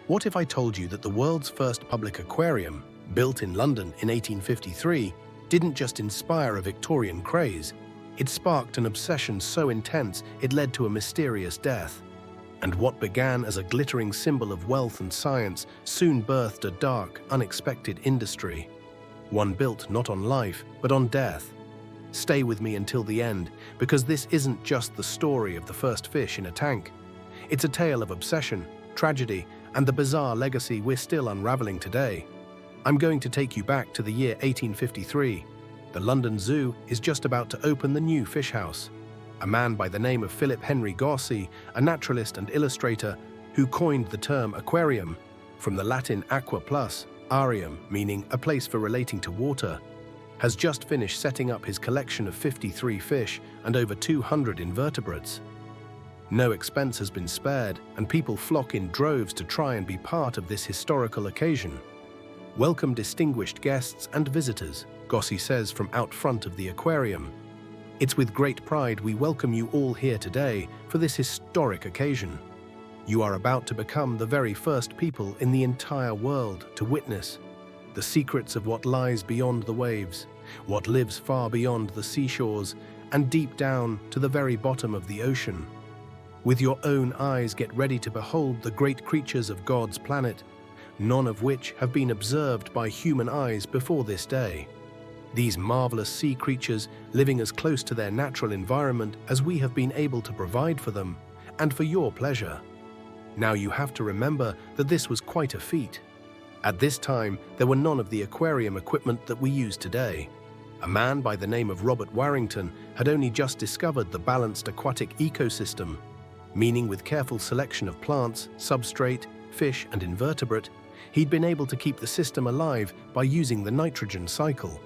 What if I told you that the world's first public aquarium, built in London in 1853, didn't just inspire a Victorian craze, it sparked an obsession so intense it led to a mysterious death. And what began as a glittering symbol of wealth and science soon birthed a dark, unexpected industry. One built not on life, but on death. Stay with me until the end, because this isn't just the story of the first fish in a tank. It's a tale of obsession, tragedy, and the bizarre legacy we're still unraveling today. I'm going to take you back to the year 1853. The London Zoo is just about to open the new fish house. A man by the name of Philip Henry Gosse, a naturalist and illustrator, who coined the term aquarium, from the Latin aqua plus, arium, meaning a place for relating to water, has just finished setting up his collection of 53 fish and over 200 invertebrates. No expense has been spared, and people flock in droves to try and be part of this historical occasion. Welcome distinguished guests and visitors, Gosse says from out front of the aquarium. It's with great pride we welcome you all here today for this historic occasion. You are about to become the very first people in the entire world to witness the secrets of what lies beyond the waves, what lives far beyond the seashores, and deep down to the very bottom of the ocean. With your own eyes, get ready to behold the great creatures of God's planet, none of which have been observed by human eyes before this day. These marvelous sea creatures living as close to their natural environment as we have been able to provide for them, and for your pleasure. Now you have to remember that this was quite a feat. At this time, there were none of the aquarium equipment that we use today. A man by the name of Robert Warrington had only just discovered the balanced aquatic ecosystem, meaning with careful selection of plants, substrate, fish, and invertebrate, he'd been able to keep the system alive by using the nitrogen cycle.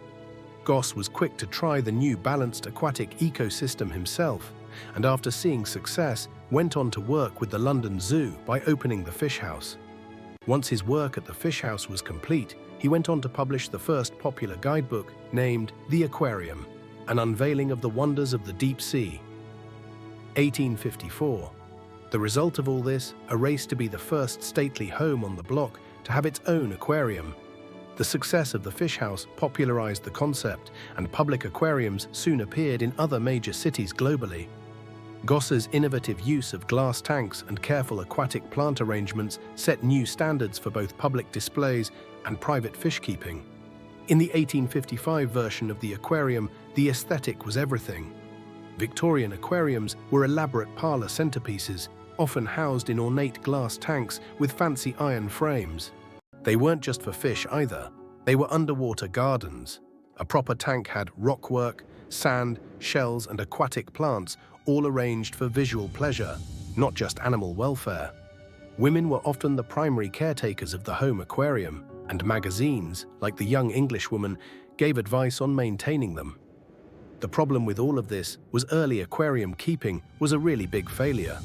Gosse was quick to try the new balanced aquatic ecosystem himself, and after seeing success, went on to work with the London Zoo by opening the fish house. Once his work at the fish house was complete, he went on to publish the first popular guidebook named The Aquarium, an unveiling of the wonders of the deep sea. 1854. The result of all this, a race to be the first stately home on the block to have its own aquarium. The success of the fish house popularized the concept, and public aquariums soon appeared in other major cities globally. Gosse's innovative use of glass tanks and careful aquatic plant arrangements set new standards for both public displays and private fish keeping. In the 1855 version of the aquarium, the aesthetic was everything. Victorian aquariums were elaborate parlor centerpieces, often housed in ornate glass tanks with fancy iron frames. They weren't just for fish either. They were underwater gardens. A proper tank had rockwork, sand, shells, and aquatic plants, all arranged for visual pleasure, not just animal welfare. Women were often the primary caretakers of the home aquarium, and magazines, like the Young Englishwoman, gave advice on maintaining them. The problem with all of this was early aquarium keeping was a really big failure.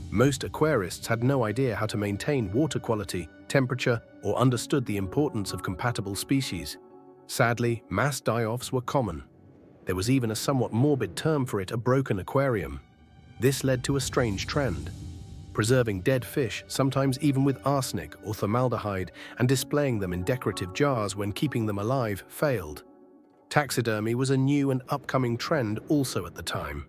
Most aquarists had no idea how to maintain water quality, temperature, or understood the importance of compatible species. Sadly, mass die-offs were common. There was even a somewhat morbid term for it, a broken aquarium. This led to a strange trend. Preserving dead fish, sometimes even with arsenic or formaldehyde, and displaying them in decorative jars when keeping them alive failed. Taxidermy was a new and upcoming trend also at the time.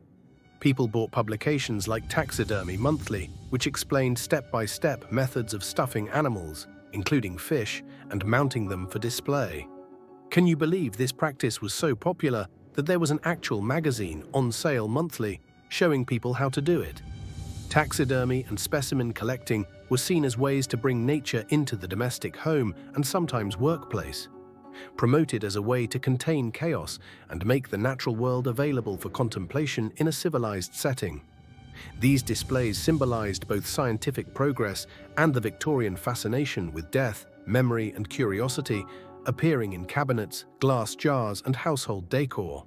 People bought publications like Taxidermy Monthly, which explained step-by-step methods of stuffing animals, including fish, and mounting them for display. Can you believe this practice was so popular that there was an actual magazine on sale monthly showing people how to do it? Taxidermy and specimen collecting were seen as ways to bring nature into the domestic home and sometimes workplace, promoted as a way to contain chaos and make the natural world available for contemplation in a civilized setting. These displays symbolized both scientific progress and the Victorian fascination with death, memory, and curiosity, appearing in cabinets, glass jars, and household decor.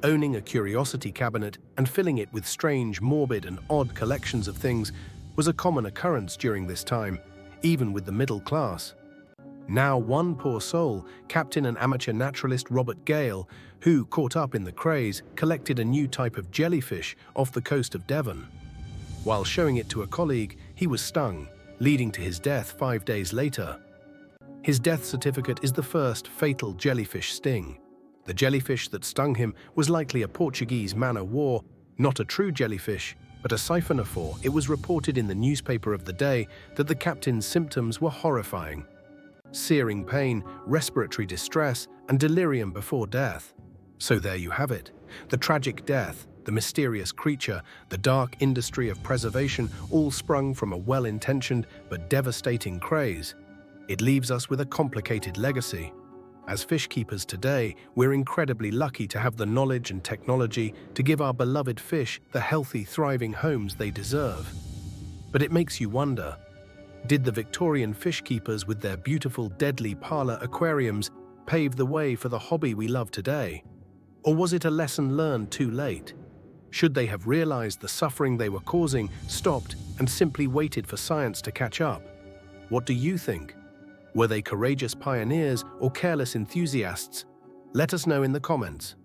Owning a curiosity cabinet and filling it with strange, morbid, and odd collections of things was a common occurrence during this time, even with the middle class. Now one poor soul, captain and amateur naturalist Robert Gale, who, caught up in the craze, collected a new type of jellyfish off the coast of Devon. While showing it to a colleague, he was stung, leading to his death 5 days later. His death certificate is the first fatal jellyfish sting. The jellyfish that stung him was likely a Portuguese man-o'-war, not a true jellyfish, but a siphonophore. It was reported in the newspaper of the day that the captain's symptoms were horrifying: searing pain, respiratory distress, and delirium before death. So there you have it. The tragic death, the mysterious creature, the dark industry of preservation, all sprung from a well-intentioned but devastating craze. It leaves us with a complicated legacy. As fish keepers today, we're incredibly lucky to have the knowledge and technology to give our beloved fish the healthy, thriving homes they deserve. But it makes you wonder, did the Victorian fish keepers with their beautiful, deadly parlor aquariums pave the way for the hobby we love today? Or was it a lesson learned too late? Should they have realized the suffering they were causing, stopped, and simply waited for science to catch up? What do you think? Were they courageous pioneers or careless enthusiasts? Let us know in the comments.